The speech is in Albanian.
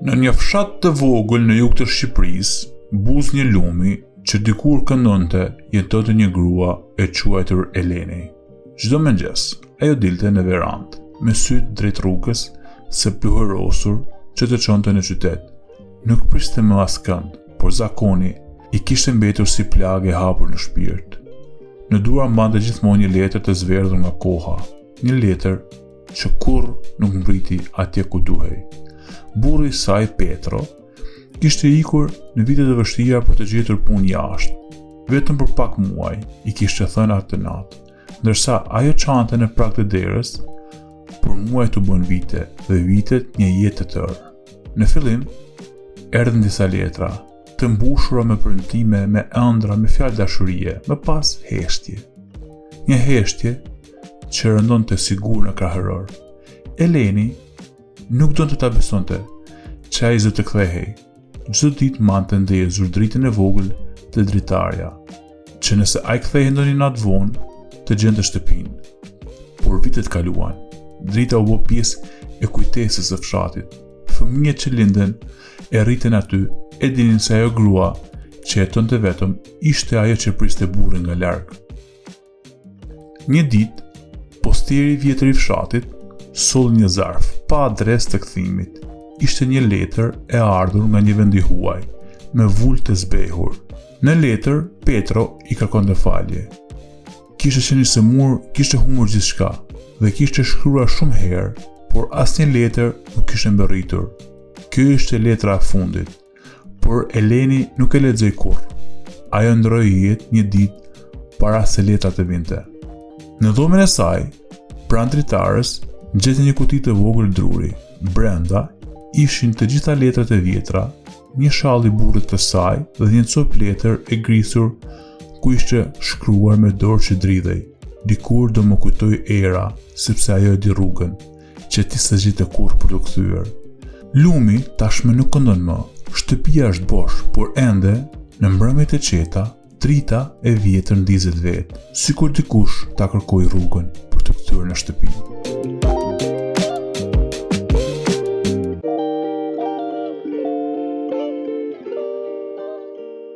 Në një fshat të vogël në jug të Shqipërisë, buz një lumi që dikur këndonte jetonte një grua e quajtur Eleni. Çdo mëngjes, ajo dilte në verandë, me syt drejt rrugës, se pluhërosur që të çonte në qytet. Nuk priste më askënd, por zakoni i kishte mbetur si plagë e hapur në shpirt. Në duar mbante gjithmonë një letër të zverdhur nga koha, një letër që kurrë nuk mbriti atje ku duhej. Burri i saj, Petro, kishte ikur në vite të vështira për të gjetur punë jashtë. Vetëm për pak muaj i kishte thënë atë natë, ndërsa ajo çante në prag të derës, por muajt u bën vite dhe vitet një jetë të tërë. Në fillim erdhën disa letra, të mbushura me premtime, me ëndra, me fjalë dashurie, më pas heshtje. Një heshtje që rëndonte sigur në krahëror. Eleni nuk donte ta besonte që ai zë të kthehej. Çdo ditë mante ndezur dritën e vogël të dritarja, që nëse ai kthehej ndonjë natë vonë, të gjente shtëpinë. Por vitet kaluan. Drita u bë pjesë e kujtesës së fshatit. Fëmijët që linden e rriten aty e dinin se ajo grua që jetonte vetëm ishte ajo që priste burrin nga larg. Një ditë, postieri i vjetër i fshatit solli një zarf pa adresë të kthimit. Ishte një letër e ardhur nga një vend i huaj, me vulë të zbehur. Në letër, Petro i kërkonte falje. Kishte qenë i semur, kishte humbur gjithçka dhe kishte shkruar shumë herë, por asnjë letër nuk kishte mbërritur. Kjo ishte letra e fundit, por Eleni nuk e lexoi kurrë. Ajo ndroi jetë një ditë para se letra të vinte. Në dhomën e saj, pranë dritarës, gjeti një kuti të vogël druri. Brenda ishin të gjitha letrat e vjetra, një shall i burrit të saj dhe një copë letër e grisur ku ishte shkruar me dorë që dridhej. Dikur do më kujtoj era, sepse ajo e di rrugën, që ti s'e zgjidhe kurrë për të kthyer. Lumi tashmë nuk këndon më. Shtëpia është bosh, por ende në mbrëmjet e qeta, drita e vjetër ndizet vetë, sikur dikush ta kërkoi rrugën.